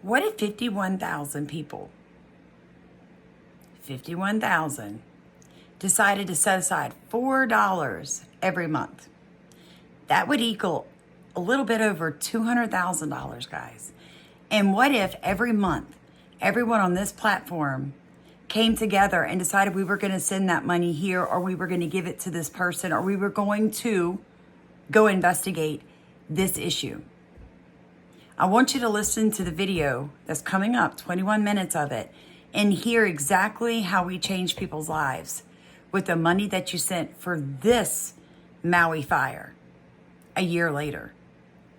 What if 51,000 people, 51,000, decided to set aside $4 every month? That would equal a little bit over $200,000, guys. And what if every month, everyone on this platform came together and decided we were going to send that money here, or we were going to give it to this person, or we were going to go investigate this issue? I want you to listen to the video that's coming up, 21 minutes of it, and hear exactly how we change people's lives with the money that you sent for this Maui fire a year later.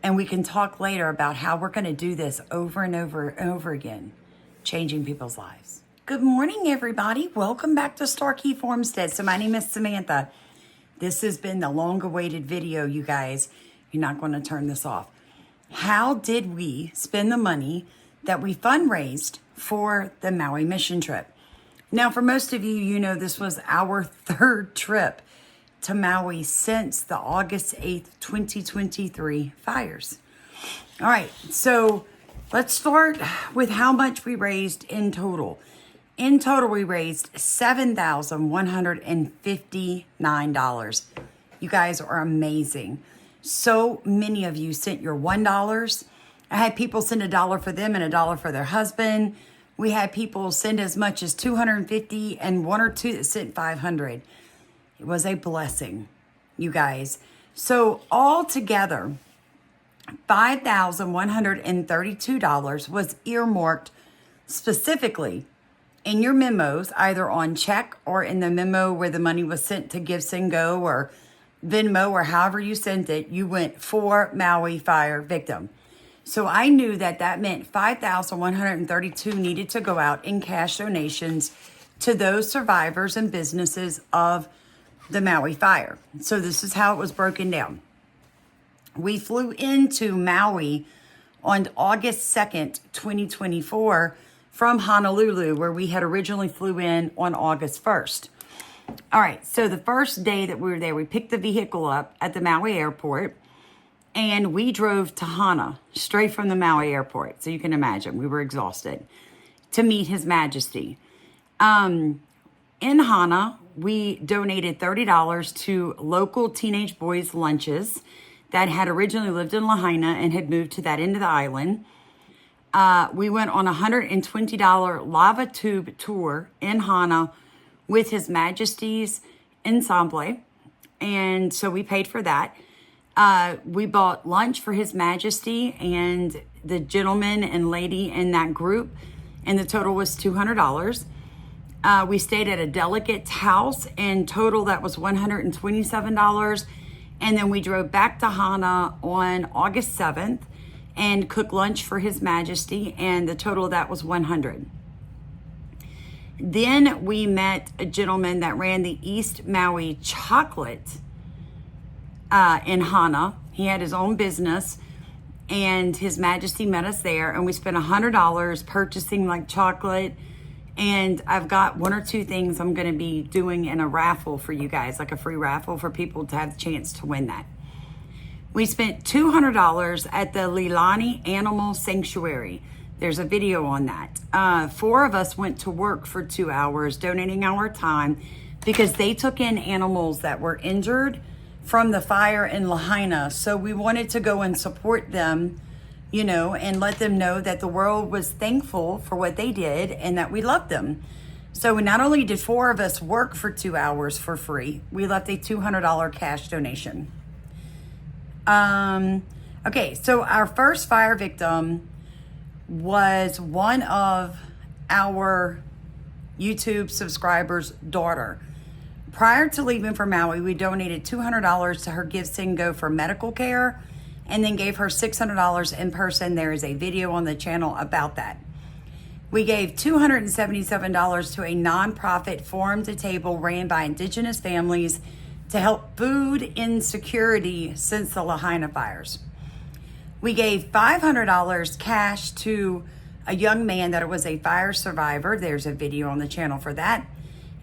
And we can talk later about how we're going to do this over and over and over again, changing people's lives. Good morning, everybody. Welcome back to Starkey Farmstead. So my name is Samantha. This has been the long-awaited video, you guys. You're not going to turn this off. How did we spend the money that we fundraised for the Maui Mission Trip? Now, for most of you, you know this was our third trip to Maui since the August 8th, 2023 fires. All right, so let's start with how much we raised in total. In total, we raised $7,159. You guys are amazing. So many of you sent your $1. I had people send $1 for them and $1 for their husband. We had people send as much as $250 and one or two that sent $500. It was a blessing, you guys. So all together, $5,132 was earmarked specifically in your memos, either on check or in the memo where the money was sent to Give, Send, Go, or Venmo, or however you sent it. You went for Maui fire victim. So I knew that that meant $5,132 needed to go out in cash donations to those survivors and businesses of the Maui fire. So this is how it was broken down. We flew into Maui on August 2nd, 2024 from Honolulu, where we had originally flew in on August 1st. All right, so the first day that we were there, we picked the vehicle up at the Maui airport, and we drove to Hana, straight from the Maui airport. So you can imagine, we were exhausted, to meet His Majesty. In Hana, we donated $30 to local teenage boys' lunches that had originally lived in Lahaina and had moved to that end of the island. We went on a $120 lava tube tour in Hana with His Majesty's ensemble, and so we paid for that. We bought lunch for His Majesty and the gentleman and lady in that group, and the total was $200. We stayed at a delegate's house, and total that was $127. And then we drove back to Hana on August 7th and cooked lunch for His Majesty, and the total of that was $100. Then we met a gentleman that ran the East Maui Chocolate in Hana. He had his own business, and His Majesty met us there, and we spent $100 purchasing like chocolate. And I've got one or two things I'm going to be doing in a raffle for you guys, like a free raffle for people to have the chance to win that. We spent $200 at the Leilani Animal Sanctuary. There's a video on that. 4 of us went to work for 2 hours, donating our time, because they took in animals that were injured from the fire in Lahaina. So we wanted to go and support them, you know, and let them know that the world was thankful for what they did and that we loved them. So we not only did 4 of us work for 2 hours for free, we left a $200 cash donation. Okay, so our first fire victim was one of our YouTube subscribers' daughter. Prior to leaving for Maui, we donated $200 to her Give, Send, Go for medical care, and then gave her $600 in person. There is a video on the channel about that. We gave $277 to a nonprofit farm to table ran by Indigenous families to help food insecurity since the Lahaina fires. We gave $500 cash to a young man that was a fire survivor. There's a video on the channel for that.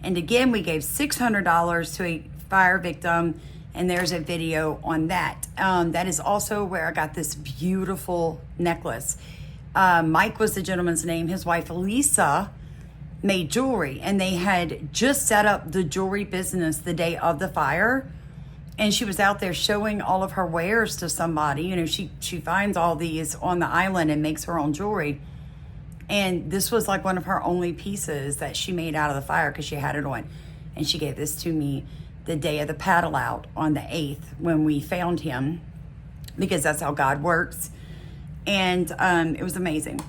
And again, we gave $600 to a fire victim, and there's a video on that. That is also where I got this beautiful necklace. Mike was the gentleman's name. His wife, Lisa, made jewelry, and they had just set up the jewelry business the day of the fire. And she was out there showing all of her wares to somebody. You know, she finds all these on the island and makes her own jewelry. And this was like one of her only pieces that she made out of the fire because she had it on. And she gave this to me the day of the paddle out on the 8th when we found him, because that's how God works. And it was amazing.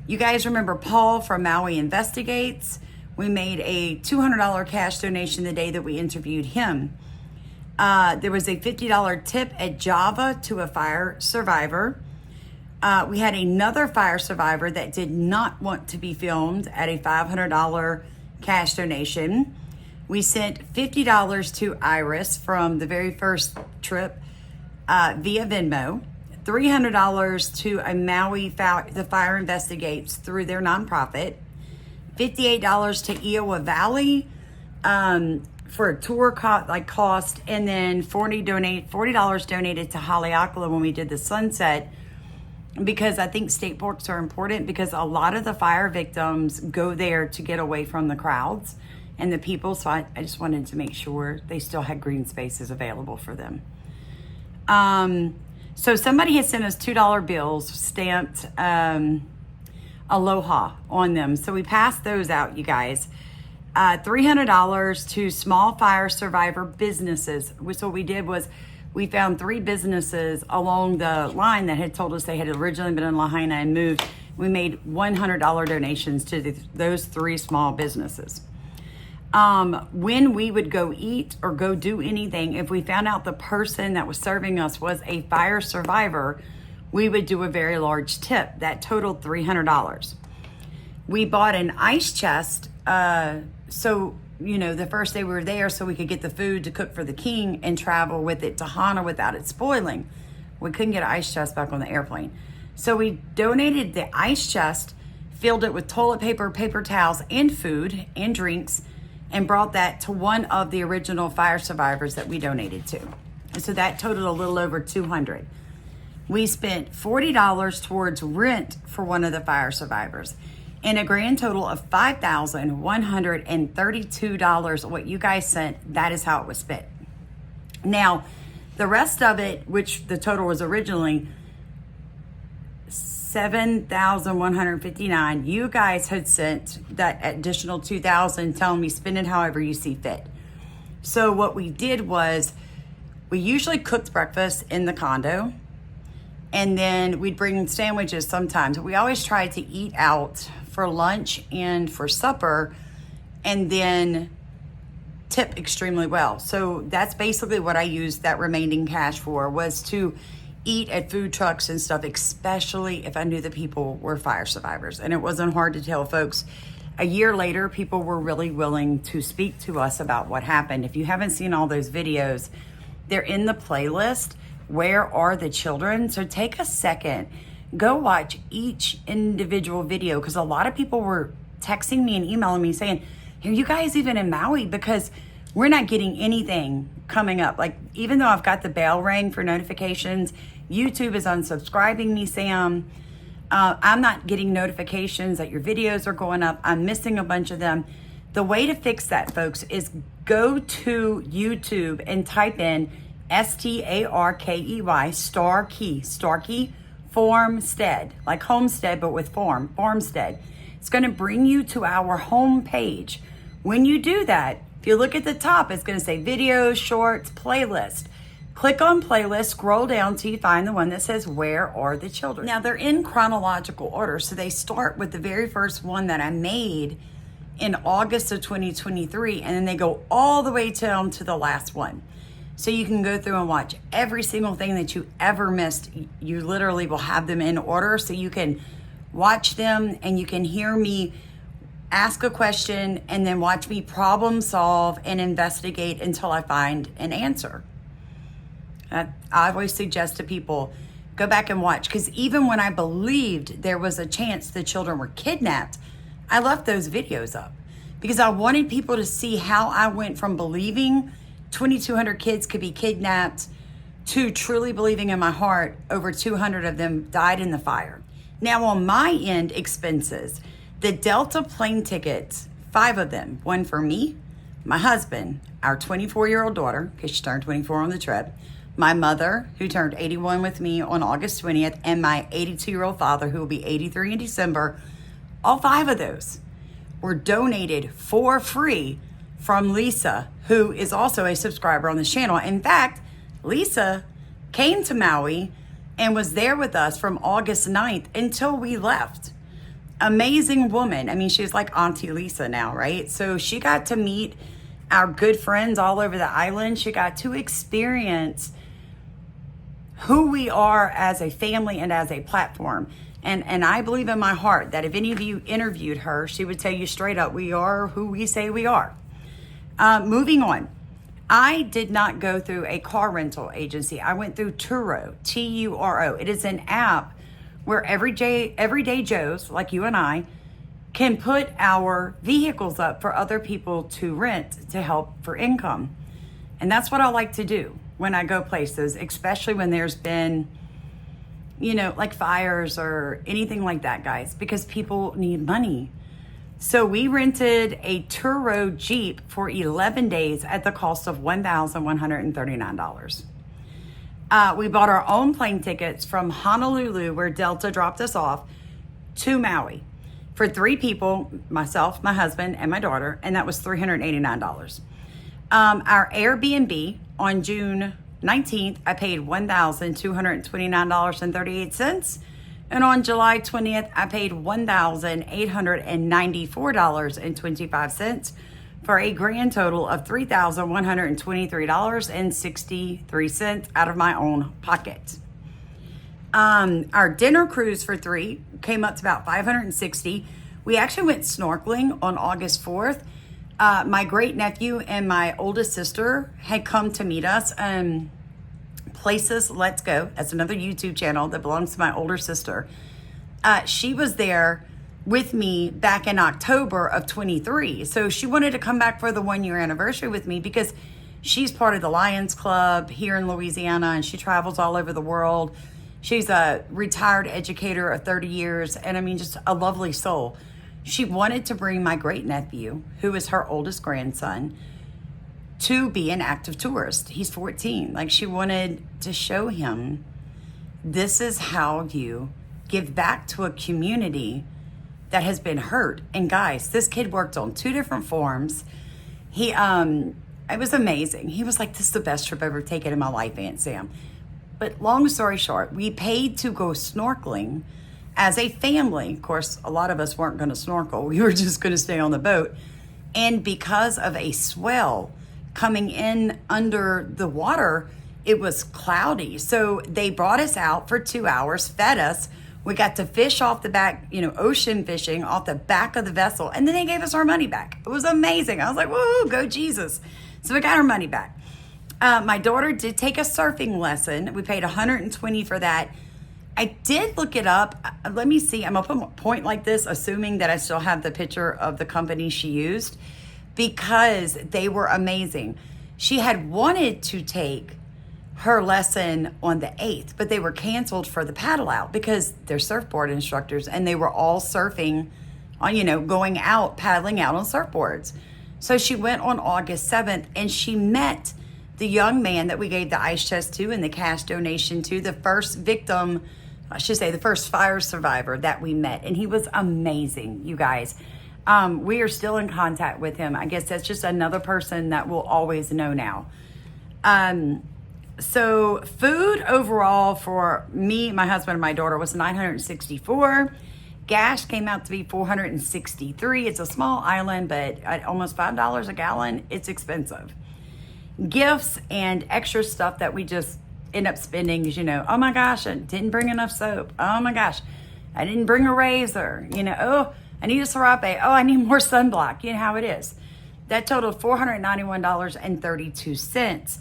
You guys remember Paul from Maui Investigates? We made a $200 cash donation the day that we interviewed him. There was a $50 tip at Java to a fire survivor. We had another fire survivor that did not want to be filmed at a $500 cash donation. We sent $50 to Iris from the very first trip via Venmo. $300 to a Maui the Fire Investigates through their nonprofit. $58 to Iowa Valley for a tour cost, and then $40 donated to Haleakala when we did the sunset, because I think state parks are important, because a lot of the fire victims go there to get away from the crowds and the people. So I just wanted to make sure they still had green spaces available for them. So somebody had sent us $2 bills stamped Aloha on them. So we passed those out, you guys. $300 to small fire survivor businesses. So what we did was we found 3 businesses along the line that had told us they had originally been in Lahaina and moved. We made $100 donations to those 3 small businesses. When we would go eat or go do anything, if we found out the person that was serving us was a fire survivor, we would do a very large tip. That totaled $300. We bought an ice chest, so, you know, the first day we were there, so we could get the food to cook for the king and travel with it to Hana without it spoiling. We couldn't get an ice chest back on the airplane. So we donated the ice chest, filled it with toilet paper, paper towels, and food and drinks, and brought that to one of the original fire survivors that we donated to. And so that totaled a little over $200. We spent $40 towards rent for one of the fire survivors, and a grand total of $5,132. What you guys sent, that is how it was spent. Now, the rest of it, which the total was originally $7,159, you guys had sent that additional $2,000, telling me spend it however you see fit. So what we did was we usually cooked breakfast in the condo, and then we'd bring sandwiches sometimes. We always tried to eat out for lunch and for supper, and then tip extremely well. So that's basically what I used that remaining cash for, was to eat at food trucks and stuff, especially if I knew the people were fire survivors. And it wasn't hard to tell, folks. A year later, people were really willing to speak to us about what happened. If you haven't seen all those videos, they're in the playlist, Where Are the Children? So take a second, go watch each individual video, because a lot of people were texting me and emailing me saying, are you guys even in Maui? Because we're not getting anything coming up. Like, even though I've got the bell ring for notifications, YouTube is unsubscribing me, Sam. I'm not getting notifications that your videos are going up. I'm missing a bunch of them. The way to fix that, folks, is go to YouTube and type in STARKEY, Starkey, Formstead, like homestead, but with Formstead. It's going to bring you to our home page. When you do that, if you look at the top, it's going to say videos, shorts, playlist. Click on playlist, scroll down till you find the one that says Where Are the Children? Now, they're in chronological order, so they start with the very first one that I made in August of 2023, and then they go all the way down to the last one. So you can go through and watch every single thing that you ever missed. You literally will have them in order, so you can watch them and you can hear me ask a question and then watch me problem solve and investigate until I find an answer. I always suggest to people, go back and watch, because even when I believed there was a chance the children were kidnapped, I left those videos up because I wanted people to see how I went from believing 2,200 kids could be kidnapped to truly believing in my heart over 200 of them died in the fire. Now on my end expenses, the Delta plane tickets, 5 of them, one for me, my husband, our 24-year-old daughter, because she turned 24 on the trip, my mother, who turned 81 with me on August 20th, and my 82-year-old father, who will be 83 in December, all 5 of those were donated for free from Lisa, who is also a subscriber on this channel. In fact, Lisa came to Maui and was there with us from August 9th until we left. Amazing woman. I mean, she's like Auntie Lisa now, right? So she got to meet our good friends all over the island. She got to experience who we are as a family and as a platform. And I believe in my heart that if any of you interviewed her, she would tell you straight up, we are who we say we are. Moving on. I did not go through a car rental agency. I went through Turo, Turo. It is an app where everyday Joes like you and I can put our vehicles up for other people to rent to help for income. And that's what I like to do when I go places, especially when there's been, like fires or anything like that, guys, because people need money. So we rented a Turo Jeep for 11 days at the cost of $1,139. We bought our own plane tickets from Honolulu, where Delta dropped us off, to Maui for 3 people, myself, my husband, and my daughter, and that was $389. Our Airbnb on June 19th, I paid $1,229.38. And on July 20th, I paid $1,894.25 for a grand total of $3,123.63 out of my own pocket. Our dinner cruise for 3 came up to about $560. We actually went snorkeling on August 4th. My great nephew and my oldest sister had come to meet us. Places Let's Go. That's another YouTube channel that belongs to my older sister. She was there with me back in October of 23. So she wanted to come back for the 1-year anniversary with me because she's part of the Lions Club here in Louisiana and she travels all over the world. She's a retired educator of 30 years and I mean, just a lovely soul. She wanted to bring my great nephew, who is her oldest grandson, to be an active tourist. He's 14. Like, she wanted to show him this is how you give back to a community that has been hurt. And guys, this kid worked on 2 different farms. It was amazing. He was like, this is the best trip I've ever taken in my life, Aunt Sam. But long story short, we paid to go snorkeling as a family. Of course, a lot of us weren't going to snorkel. We were just going to stay on the boat. And because of a swell coming in under the water, it was cloudy. So they brought us out for 2 hours, fed us. We got to fish off the back, ocean fishing off the back of the vessel. And then they gave us our money back. It was amazing. I was like, woo, go Jesus. So we got our money back. My daughter did take a surfing lesson. We paid $120 for that. I did look it up. Let me see. I'm going to put a point like this, assuming that I still have the picture of the company she used, because they were amazing. She had wanted to take her lesson on the 8th, but they were canceled for the paddle out because they're surfboard instructors and they were all surfing on, going out, paddling out on surfboards. So she went on August 7th and she met the young man that we gave the ice chest to and the cash donation to, the first victim, I should say the first fire survivor that we met. And he was amazing, you guys. We are still in contact with him. I guess that's just another person that we'll always know now. So food overall for me, my husband, and my daughter was $964. Gas came out to be $463. It's a small island, but at almost $5 a gallon, it's expensive. Gifts and extra stuff that we just end up spending is, oh my gosh, I didn't bring enough soap. Oh my gosh, I didn't bring a razor. Oh, I need a serape. Oh, I need more sunblock. You know how it is. That totaled $491.32.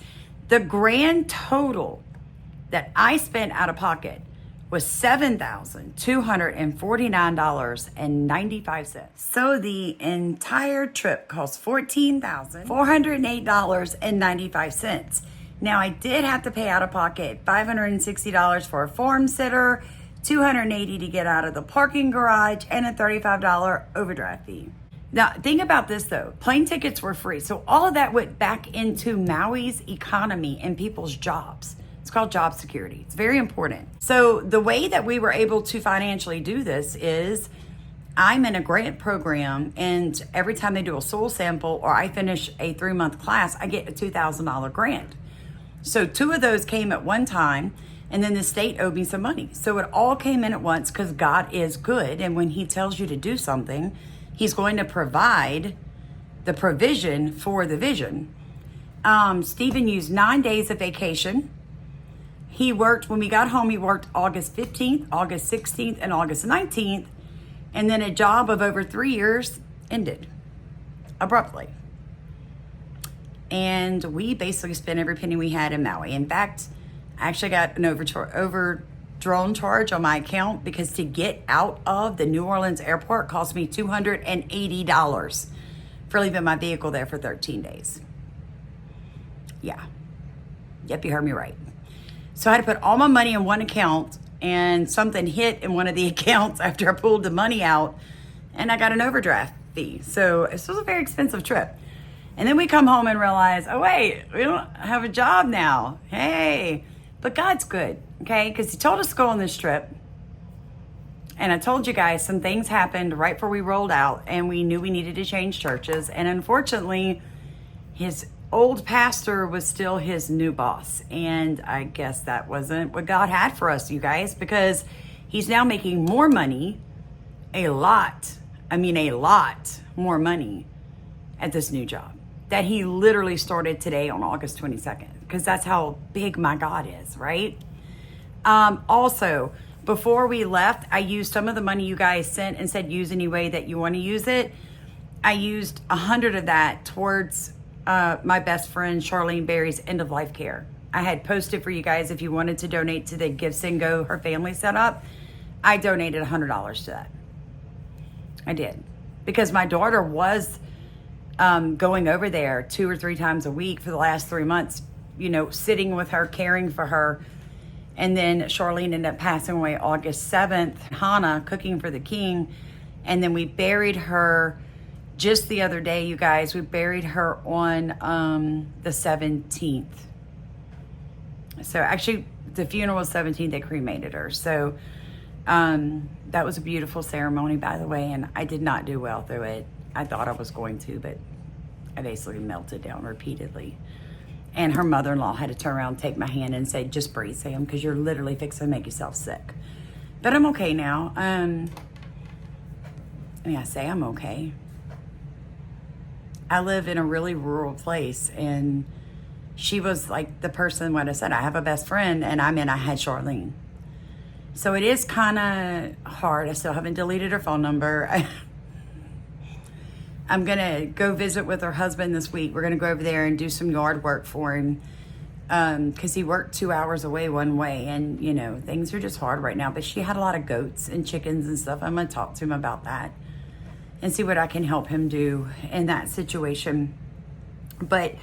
The grand total that I spent out of pocket was $7,249.95. So the entire trip cost $14,408.95. Now I did have to pay out of pocket $560 for a farm sitter, $280 to get out of the parking garage, and a $35 overdraft fee. Now, think about this though. Plane tickets were free. So all of that went back into Maui's economy and people's jobs. It's called job security. It's very important. So the way that we were able to financially do this is I'm in a grant program, and every time they do a soil sample or I finish a 3-month class, I get a $2,000 grant. So 2 of those came at one time, and then the state owed me some money. So it all came in at once because God is good. And when he tells you to do something, he's going to provide the provision for the vision. Stephen used 9 days of vacation. He worked, when we got home, he worked August 15th, August 16th, and August 19th. And then a job of over 3 years ended abruptly. And we basically spent every penny we had in Maui. In fact, I actually got an overdrawn charge on my account because to get out of the New Orleans airport cost me $280 for leaving my vehicle there for 13 days. Yeah. Yep, you heard me right. So I had to put all my money in one account, and something hit in one of the accounts after I pulled the money out, and I got an overdraft fee. So this was a very expensive trip. And then we come home and realize, oh wait, we don't have a job now. Hey, but God's good, okay? Because he told us to go on this trip. And I told you guys some things happened right before we rolled out, and we knew we needed to change churches. And unfortunately, his old pastor was still his new boss. And I guess that wasn't what God had for us, you guys, because he's now making more money, a lot more money at this new job that he literally started today on August 22nd, because that's how big my God is, right? Also, before we left, I used some of the money you guys sent and said use any way that you want to use it. I used 100 of that towards my best friend Charlene Berry's end of life care. I had posted for you guys if you wanted to donate to the Give, Send, Go her family set up. I donated $100 to that. I did, because my daughter was going over there 2 or 3 times a week for the last 3 months, you know, sitting with her, caring for her. And then Charlene ended up passing away August 7th, Hannah cooking for the king. And then we buried her just the other day, you guys. We buried her on the 17th. So actually the funeral was 17th, they cremated her. So that was a beautiful ceremony, by the way, and I did not do well through it. I thought I was going to, but I basically melted down repeatedly. And her mother-in-law had to turn around, take my hand, and say, just breathe, Sam, because you're literally fixing to make yourself sick. But I'm okay now. I say I'm okay. I live in a really rural place, and she was like the person when I said, I have a best friend, and I had Charlene. So it is kind of hard. I still haven't deleted her phone number. I'm going to go visit with her husband this week. We're going to go over there and do some yard work for him because he worked 2 hours away one way. And, you know, things are just hard right now. But she had a lot of goats and chickens and stuff. I'm going to talk to him about that and see what I can help him do in that situation. But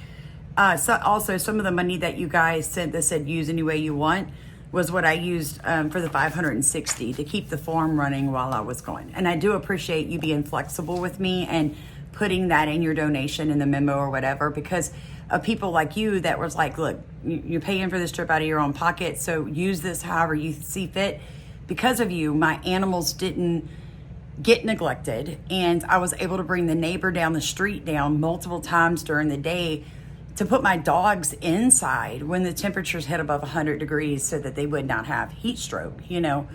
so also some of the money that you guys sent that said use any way you want was what I used for the 560 to keep the farm running while I was gone. And I do appreciate you being flexible with me and putting that in your donation in the memo or whatever, because of people like you that was like, look, you're paying for this trip out of your own pocket, so use this however you see fit. Because of you, my animals didn't get neglected, and I was able to bring the neighbor down the street down multiple times during the day to put my dogs inside when the temperatures hit above 100 degrees so that they would not have heat stroke, you know.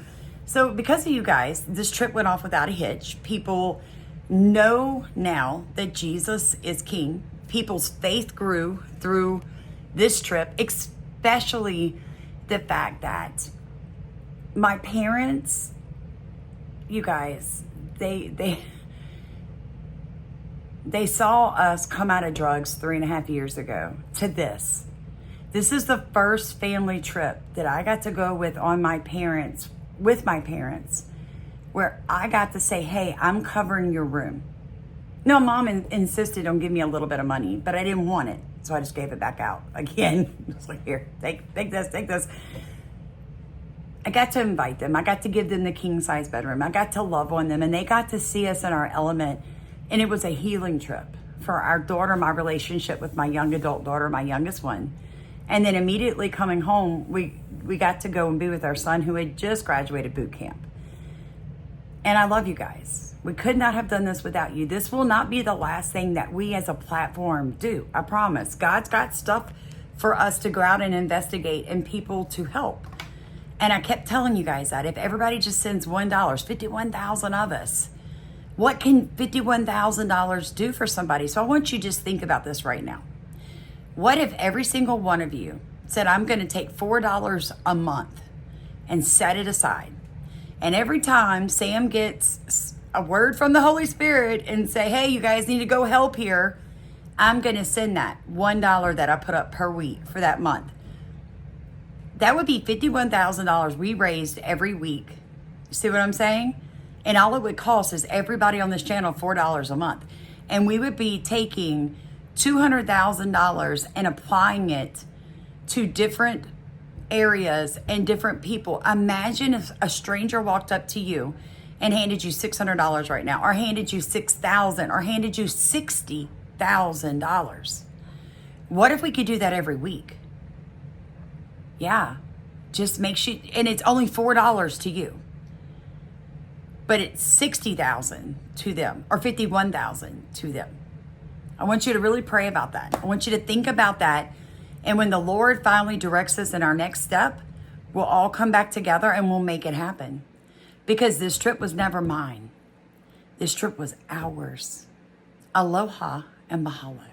So because of you guys, this trip went off without a hitch. People know now that Jesus is king. People's faith grew through this trip, especially the fact that my parents, you guys, they saw us come out of drugs 3.5 years ago to this. This is the first family trip that I got to go with my parents, where I got to say, hey, I'm covering your room. No, Mom insisted on giving me a little bit of money, but I didn't want it. So I just gave it back out again. It's like, here, take this. I got to invite them. I got to give them the king size bedroom. I got to love on them, and they got to see us in our element. And it was a healing trip for our daughter, my relationship with my young adult daughter, my youngest one. And then immediately coming home, we got to go and be with our son who had just graduated boot camp. And I love you guys. We could not have done this without you. This will not be the last thing that we as a platform do. I promise. God's got stuff for us to go out and investigate and people to help. And I kept telling you guys that if everybody just sends $1, 51,000 of us, what can $51,000 do for somebody? So I want you to just think about this right now. What if every single one of you said, I'm going to take $4 a month and set it aside. And every time Sam gets a word from the Holy Spirit and say, hey, you guys need to go help here, I'm going to send that $1 that I put up per week for that month. That would be $51,000 we raised every week. You see what I'm saying? And all it would cost is everybody on this channel $4 a month. And we would be taking $200,000 and applying it to different areas and different people. Imagine if a stranger walked up to you and handed you $600 right now, or handed you $6,000, or handed you $60,000. What if we could do that every week? Yeah, just make sure, and it's only $4 to you, but it's $60,000 to them, or $51,000 to them. I want you to really pray about that. I want you to think about that. And when the Lord finally directs us in our next step, we'll all come back together and we'll make it happen. Because this trip was never mine. This trip was ours. Aloha and mahalo.